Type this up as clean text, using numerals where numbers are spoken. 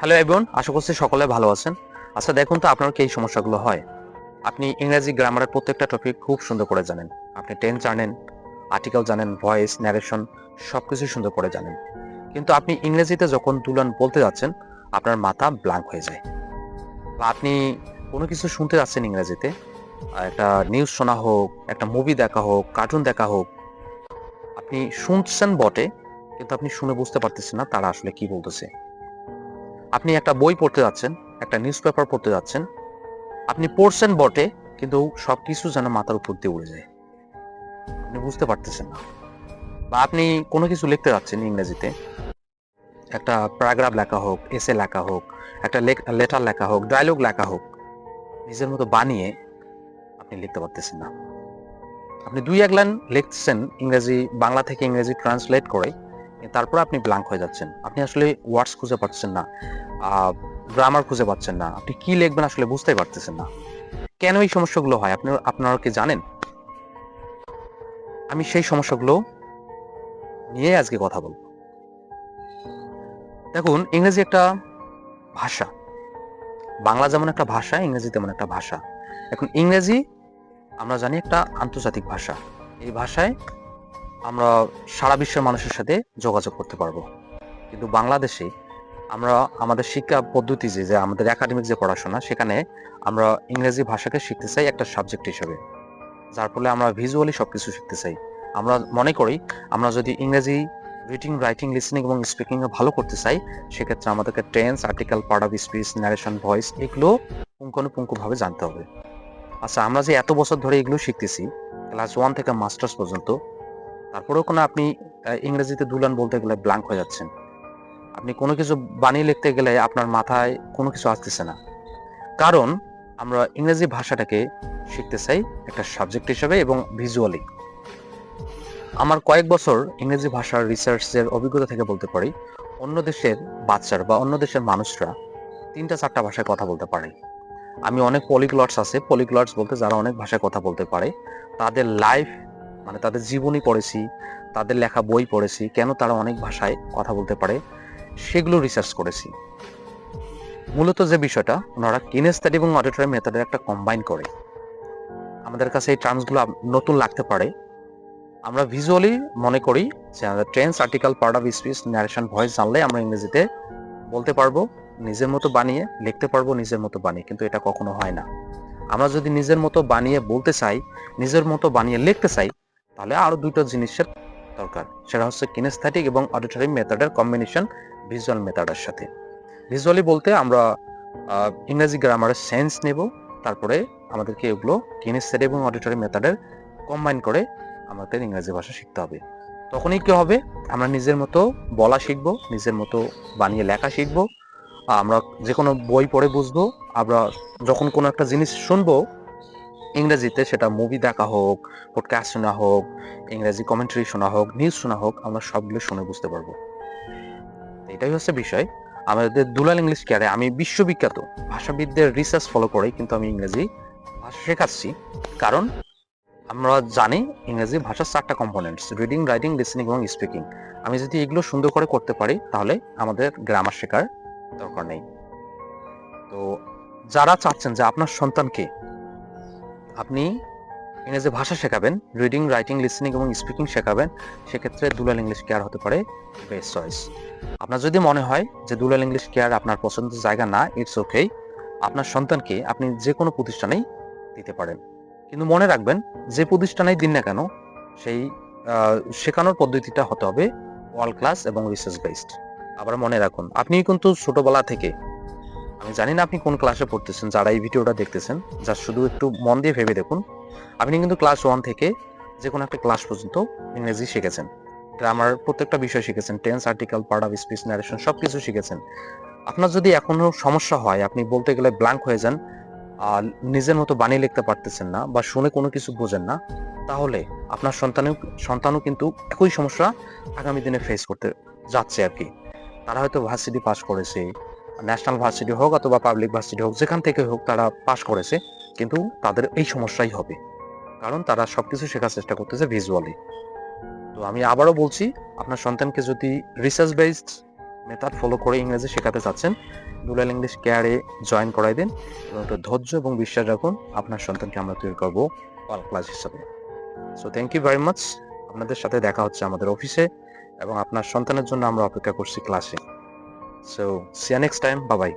Hello everyone, আশা করছি সকলে ভালো আছেন। আচ্ছা দেখুন তো আপনার কি এই সমস্যাগুলো হয়? আপনি ইংরেজি গ্রামারের প্রত্যেকটা টপিক খুব সুন্দর করে জানেন। আপনি টেন্স জানেন, আর্টিকেল জানেন, ভয়েস, ন্যারেশন সবকিছু সুন্দর করে জানেন। কিন্তু আপনি ইংরেজিতে যখন তুলন বলতে যাচ্ছেন, আপনার মাথা ব্ল্যাঙ্ক হয়ে যায়। বা আপনি কোনো কিছু শুনতে যাচ্ছেন ইংরেজিতে, একটা নিউজ শোনা হোক, একটা মুভি দেখা হোক, কার্টুন দেখা হোক, আপনি শুনছেন বটে, কিন্তু আপনি শুনে বুঝতে পারতেছেন না তারা আসলে কি বলতেছে। আপনি একটা বই পড়তে যাচ্ছেন, একটা নিউজ পেপার পড়তে যাচ্ছেন, আপনি পড়ছেন বটে, কিন্তু সবকিছু যেন মাথার উপর দিয়ে উড়ে যায়। আপনি বুঝতে পারতেছেন না। বা আপনি কোনো কিছু লিখতে যাচ্ছেন ইংরেজিতে, একটা প্যারাগ্রাফ লেখা হোক, এসে লেখা হোক, একটা লেটার লেখা হোক, ডায়লগ লেখা হোক, নিজের মতো বানিয়ে আপনি লিখতে পারতেছেন না। আপনি দুই এক লাইন লিখছেন ইংরেজি, বাংলা থেকে ইংরেজি ট্রান্সলেট করে, তারপর আপনি ব্ল্যাঙ্ক হয়ে যাচ্ছেন। আপনি আসলে ওয়ার্ডস খুঁজে পাচ্ছেন না, গ্রামার খুঁজে পাচ্ছেন না, আপনি কি লিখবেন আসলে বুঝতেই পারতেছেন না। কেন এই সমস্যাগুলো হয় আপনারা কি জানেন? আমি সেই সমস্যাগুলো নিয়ে আজকে কথা বলবো। দেখুন, ইংরেজি একটা ভাষা। বাংলা যেমন একটা ভাষা, ইংরেজি তেমন একটা ভাষা। এখন ইংরেজি আমরা জানি একটা আন্তর্জাতিক ভাষা। এই ভাষায় আমরা সারা বিশ্বের মানুষের সাথে যোগাযোগ করতে পারবো। কিন্তু বাংলাদেশে আমরা আমাদের শিক্ষা পদ্ধতি যে আমাদের একাডেমিক যে পড়াশোনা, সেখানে আমরা ইংরেজি ভাষাকে শিখতে চাই একটা সাবজেক্ট হিসেবে। যার ফলে আমরা ভিজুয়ালি সবকিছু শিখতে চাই। আমরা মনে করি আমরা যদি ইংরেজি রিডিং, রাইটিং, লিসেনিং এবং স্পিকিং এ ভালো করতে চাই, সেক্ষেত্রে আমাদেরকে tense, article, part of speech, narration, voice এগুলো পুঙ্খানুপুঙ্খভাবে জানতে হবে। আচ্ছা, আমরা যে এত বছর ধরে এগুলো শিখতেছি, ক্লাস 1 থেকে মাস্টার্স পর্যন্ত, তারপরেও কোনো আপনি ইংরেজিতে দুলান বলতে গেলে ব্ল্যাঙ্ক হয়ে যাচ্ছেন। আপনি কোনো কিছু বানিয়ে লিখতে গেলে আপনার মাথায় কোনো কিছু আসতেছে না। কারণ আমরা ইংরেজি ভাষাটাকে শিখতে চাই একটা সাবজেক্ট হিসেবে এবং ভিজুয়ালি। আমার কয়েক বছর ইংরেজি ভাষার রিসার্চের অভিজ্ঞতা থেকে বলতে পারি, অন্য দেশের বাচ্চারা বা অন্য দেশের মানুষরা 3-4টা ভাষায় কথা বলতে পারে। আমি অনেক পলিগ্লটস আছে, পলিগ্লটস বলতে যারা অনেক ভাষায় কথা বলতে পারে, তাদের লাইফ মানে তাদের জীবনী পড়েছি, তাদের লেখা বই পড়েছি, কেন তারা অনেক ভাষায় কথা বলতে পারে সেগুলো রিসার্চ করেছি। মূলত যে বিষয়টা, ওনারা কিনেস্থেটিক এবং অডিটরি মেথডের একটা কম্বাইন করে। আমাদের কাছে এই টার্মসগুলো নতুন লাগতে পারে। আমরা ভিজুয়ালি মনে করি যে আমাদের tense, article, part of speech, narration, voice জানলে আমরা ইংরেজিতে বলতে পারবো, নিজের মতো বানিয়ে লিখতে পারবো নিজের মতো বানিয়ে, কিন্তু এটা কখনো হয় না। আমরা যদি নিজের মতো বানিয়ে বলতে চাই, নিজের মতো বানিয়ে লিখতে চাই, তাহলে আরো দুটো জিনিসের দরকার। সেটা হচ্ছে কিনেস্থেটিক এবং অডিটরি মেথডের কম্বিনেশন ভিজুয়াল মেথডের সাথে। ভিজুয়ালি বলতে আমরা ইংরেজি গ্রামারের সেন্স নেব, তারপরে আমাদেরকে এগুলো কিনেস্থেটিক এবং অডিটরি মেথডের কম্বাইন করে আমাদের ইংরেজি ভাষা শিখতে হবে। তখনই কি হবে, আমরা নিজের মতো বলা শিখবো, নিজের মতো বানিয়ে লেখা শিখবো। আমরা যে কোনো বই পড়ে বুঝবো। আমরা যখন কোনো একটা জিনিস শুনবো ইংরেজিতে, সেটা মুভি দেখা হোক, পডকাস্ট শোনা হোক, ইংরেজি কমেন্ট্রি শোনা হোক, নিউজ শোনা হোক, আমরা সবগুলো শুনে বুঝতে পারবো। এটাই হচ্ছে বিষয়। আমাদের দুলাল ইংলিশ কেয়ারে আমি বিশ্ববিখ্যাত ভাষাবিদদের রিসার্চ ফলো করে কিন্তু আমি ইংরেজি ভাষা শেখাচ্ছি। কারণ আমরা জানি ইংরেজি ভাষার 4টা কম্পোনেন্টস: রিডিং, রাইটিং, লিসেনিং এবং স্পিকিং। আমি যদি এগুলো সুন্দর করে করতে পারি, তাহলে আমাদের গ্রামার শেখার দরকার নেই। তো যারা চাচ্ছেন যে আপনার সন্তানকে আপনি ইংরেজি ভাষা শেখাবেন, রিডিং, রাইটিং, লিসেনিং এবং স্পিকিং শেখাবেন, সেক্ষেত্রে দুলাল ইংলিশ কেয়ার হতে পারে বেস্ট চয়েস। আপনার যদি মনে হয় যে দুলাল ইংলিশ কেয়ার আপনার পছন্দের জায়গা না, ইটস ওকে। আপনার সন্তানকে আপনি যে কোনো প্রতিষ্ঠানেই দিতে পারেন। কিন্তু মনে রাখবেন, যে প্রতিষ্ঠানেই দিন না কেন, সেই শেখানোর পদ্ধতিটা হতে হবে ওয়ার্ল্ড ক্লাস এবং রিসার্চ বেসড। আবার মনে রাখুন, আপনি কিন্তু ছোটবেলা থেকে, আমি জানি না আপনি কোন ক্লাসে পড়তেছেন, যারা এই ভিডিওটা দেখতেছেন, যা শুধু একটু মন দিয়ে ভেবে দেখুন, আপনি কিন্তু ক্লাস 1 থেকে যে কোনো একটা ক্লাস পর্যন্ত ইংরেজি শিখেছেন। গ্রামার প্রত্যেকটা বিষয় শিখেছেন, tense, article, part of speech, narration সবকিছু শিখেছেন। আপনার যদি এখনো সমস্যা হয়, আপনি বলতে গেলে ব্ল্যাঙ্ক হয়ে যান, নিজের মতো বানিয়ে লিখতে পারতেছেন না বা শুনে কোনো কিছু বোঝেন না, তাহলে আপনার সন্তানও কিন্তু একই সমস্যা আগামী দিনে ফেস করতে যাচ্ছে আর কি। তারা হয়তো ভার্সিটি পাস করেছে, ন্যাশনাল ভার্সিটি হোক অথবা পাবলিক ভার্সিটি হোক, যেখান থেকে হোক তারা পাস করেছে, কিন্তু তাদের এই সমস্যাই হবে, কারণ তারা সবকিছু শেখার চেষ্টা করতেছে ভিজুয়ালি। তো আমি আবারও বলছি, আপনার সন্তানকে যদি রিসার্চ বেসড মেথড ফলো করে ইংরেজি শেখাতে চাচ্ছেন, দুলাল ইংলিশ কেয়ারে জয়েন করাই দিন এবং একটু ধৈর্য এবং বিশ্বাস রাখুন, আপনার সন্তানকে আমরা তৈরি করবো অল ক্লাস হিসাবে। So thank you very much. আপনাদের সাথে দেখা হচ্ছে আমাদের অফিসে এবং আপনার সন্তানের জন্য আমরা অপেক্ষা করছি ক্লাসে। So see you next time, bye by.